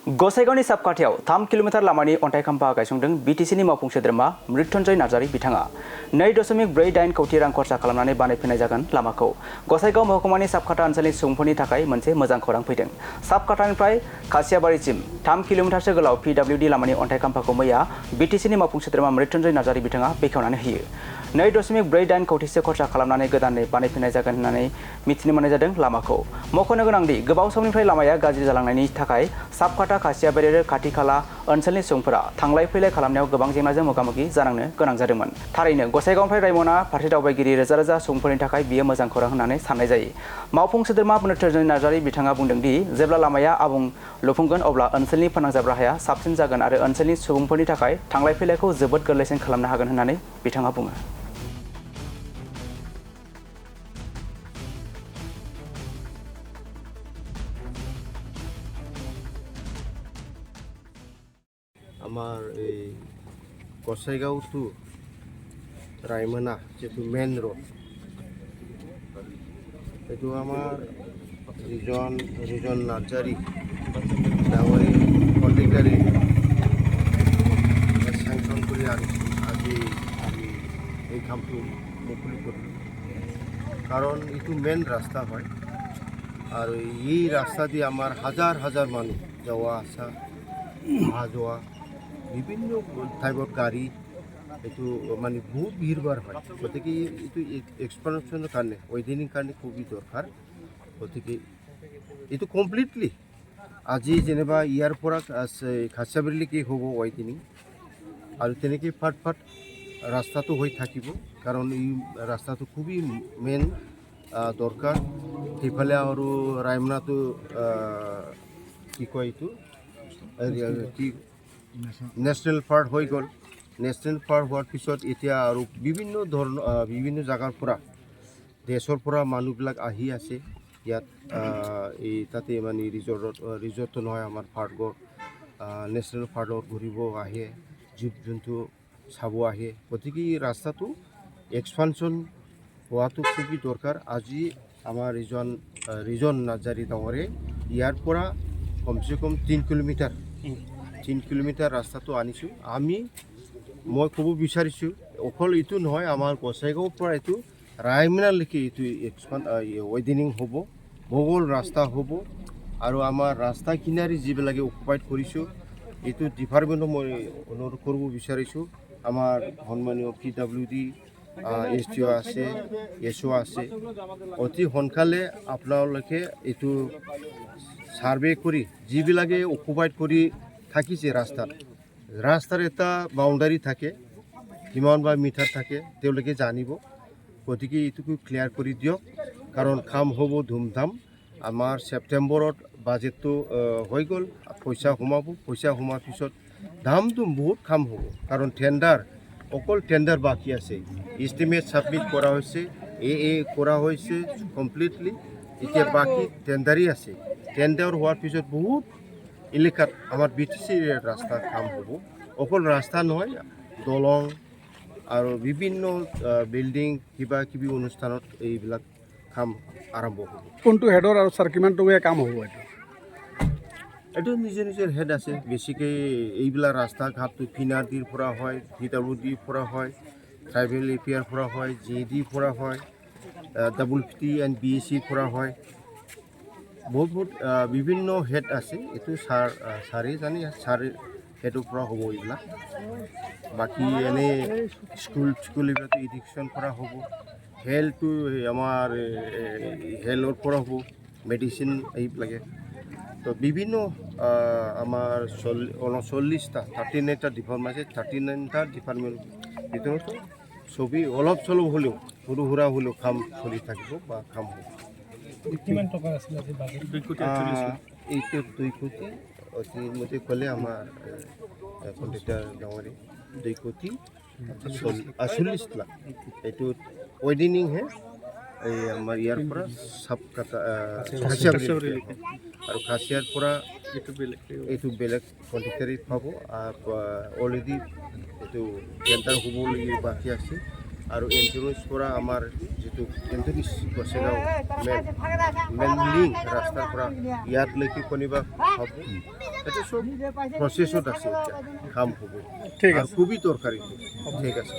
गसाइगावनि साबखाथियाव 3 kilometre लामानि अन्थाइ खाम्फा गायसंदों बिटिसिनि मावफुं सोद्रोमा मृत्युन्जय नार्जारी बिथाङा 2.48 कौटि रां खरसा खालामनानै बानायफिननाय जागोन लामाखौ। गसाइगाव महकुमानि साबखाथा ओनसोलनि सुबुंफोरनि थाखाय मोनसे मोजां खौरां फैदों। साबखाथानिफ्राय खासियाबारिसिम 3 किल'मिटारसो गोलाव पिडब्लिउडि लामानि अन्थाइ खाम्फाखौ मैया बिटिसिनि मावफुं सोद्रोमा मृत्युन्जय नार्जारी बिथाङा बेखेवनानै होयो। 2.48 कौटिसो खरसा खालामनानै गोदानै बानायफिननाय जागोन होननानै मिथिनो मोननाय जादों लामाखौ। मख'नो गोनांदि गोबाव समनिफ्राय लामाया गाज्रि जालांनायनि थाखाय साबखाथा खासियाबारि आरो खाथि खाला ओनसोलनि सुबुंफोरा थांलाय फैलाय खालामनायाव गोबां जेंनाजों मोगा-मोगि जानांनो गोनां जादोंमोन। थारैनो गसाइगावनिफ्राय रायमना फारसे दावबायगिरि रोजा रोजा सुबुंफोरनि थाखाय बियो मोजां खौरां होननानै साननाय जायो। मावफुं सोद्रोमा मृत्युन्जय नार्जारी बिथाङा बुंदों दि जेब्ला लामाया आबुं लुफुंगोन अब्ला ओनसोलनि फोनांजाब राहाया साबसिन जागोन आरो ओनसोलनि सुबुंफोरनि थाखाय थांलाय फैलायखौ जोबोद गोरलैसिन खालामनो हागोन होननानै बिथाङा बुङो। আমার এই গসাইগাঁও টু রায়মনা যেটো মেইন রোড এইটো আমার রিজন নার্জারি ডাঙরি কন্ট্রাক্টারে স্যাংশন করে আজি আমি এই কামটো মুকলি করলো কারণ এইটো মেইন রাস্তা হয় আর এই রাস্তা দিয়ে আমার হাজার হাজার মানুষ যাওয়া আসা অহা যোৱা বিভিন্ন টাইপৰ গাড়ী এইটো মানে বহুত ভিৰভাৰ হয় গতিকে এইটো এক্সপানশ্যনৰ কাৰণে ৱেডিঙৰ কাৰণে খুবেই দৰকাৰ গতিকে এইটো কমপ্লিটলি আজি যেনিবা ইয়াৰ পৰা খাচিয়াবাৰীলৈকে হ'ব ৱেডিং আৰু তেনেকৈ ফাট ৰাস্তাটো হৈ থাকিব কাৰণ এই ৰাস্তাটো খুবেই মেইন দৰকাৰ সেইফালে আৰু ৰায়মনাটো কি কয় এইটো কি নেশ্যনেল পাৰ্ক হৈ গ'ল নেশ্যনেল পাৰ্ক হোৱাৰ পিছত এতিয়া আৰু বিভিন্ন জাগাৰ পৰা দেশৰ পৰা মানুহবিলাক আহি আছে ইয়াত এই তাতে মানে ৰিজৰ্ট নহয় আমাৰ পাৰ্কত নেশ্যনেল পাৰ্কত ঘূৰিব আহে জীৱ জন্তু চাব আহে গতিকে এই ৰাস্তাটো এক্সপানশ্যন হোৱাটো খুবেই দৰকাৰ আজি আমাৰ ৰিজন নাৰ্জাৰী ডাঙৰে ইয়াৰ পৰা কমচে কম 3 কিলোমিটাৰ ৰাস্তাটো আনিছোঁ মই ক'ব বিচাৰিছোঁ অকল এইটো নহয় আমাৰ গসাইগাঁৱৰ পৰা এইটো ৰায়মনালৈকে এইটো ৱেডিং হ'ব বগল ৰাস্তা হ'ব আৰু আমাৰ ৰাস্তা কিনাৰে যিবিলাকে অকুপাইড কৰিছোঁ এইটো ডিপাৰ্টমেণ্টক মই অনুৰোধ কৰিব বিচাৰিছোঁ আমাৰ সন্মানীয় PWD SDO আছে SO আছে অতি সোনকালে আপোনালোকে এইটো সার্ভে কৰি যিবিলাকে অকুপাইড কৰি থাকিছে ৰাস্তাৰ এটা বাউণ্ডাৰী থাকে কিমান বা মিটাৰ থাকে তেওঁলোকে জানিব গতিকে এইটোকো ক্লিয়াৰ কৰি দিয়ক কাৰণ কাম হ'ব ধুমধাম আমাৰ ছেপ্টেম্বৰত বাজেটটো হৈ গ'ল পইচা সোমোৱাৰ পিছত ধামধুম বহুত কাম হ'ব কাৰণ অকল টেণ্ডাৰ বাকী আছে এষ্টিমেট ছাবমিট কৰা হৈছে এ কৰা হৈছে কমপ্লিটলি এতিয়া বাকী টেণ্ডাৰেই আছে টেণ্ডাৰ হোৱাৰ পিছত বহুত এলেকাত আমাৰ বিটিচিৰ ৰাস্তাৰ কাম হ'ব অকল ৰাস্তা নহয় দলং আৰু বিভিন্ন বিল্ডিং কিবা কিবি অনুষ্ঠানত এইবিলাক কাম আৰম্ভ হ'ব কোনটো হেডৰ আৰু ছাৰ কিমানটকীয়া কাম হ'ব এইটো নিজৰ হেড আছে বেছিকৈ এইবিলাক ৰাস্তা ঘাটটো পিনাৰডিৰ পৰা হয় PWDৰ পৰা হয় ট্ৰাইবেল এপিয়াৰ পৰা হয় JD পৰা হয় WPT and BACৰ পৰা হয় বহুত বিভিন্ন হেড আছে এইটো ছাৰে জানি ছাৰে হেডৰ পৰা হ'ব এইবিলাক বাকী এনে স্কুল এইবিলাকতো এডুকেশ্যন পৰা হ'ব হেল্থটো আমাৰ হেল্থৰ পৰা হ'ব মেডিচিন এইবিলাকে তো বিভিন্ন আমাৰ 39টা 39টা ডিপাৰ্টমেণ্ট আছে 39টা ডিপাৰ্টমেণ্ট ভিতৰতো ছবি অলপ চলপ হ'লেও সৰু সুৰা হ'লেও কাম চলি থাকিব বা কাম হ'ব কিমান টকা আছিল আজি বাজেট 2 কোটি অতিমধ্যে ক'লে আমাৰ কণ্ট্ৰাক্টৰ ডাঙৰে 2 কোটি 40 লাখ এইটো ৱেডিং হে এই আমাৰ ইয়াৰ পৰা আৰু খাচিয়াৰ পৰা এইটো বেলেগ কণ্ট্ৰাক্টৰে পাব অলৰেডি এইটো টেণ্ডাৰ হ'বলগীয়া বাকী আছে আৰু এণ্টনিছ পৰা আমাৰ যিটো এণ্টনিছ গছেগাঁও মেইন লিংক ৰাস্তাৰ পৰা ইয়াতলৈকে কণিবা হ'ব এইটো চব প্ৰচেছত আছে এতিয়া কাম হ'ব ঠিক আৰু খুবেই দৰকাৰী ঠিক আছে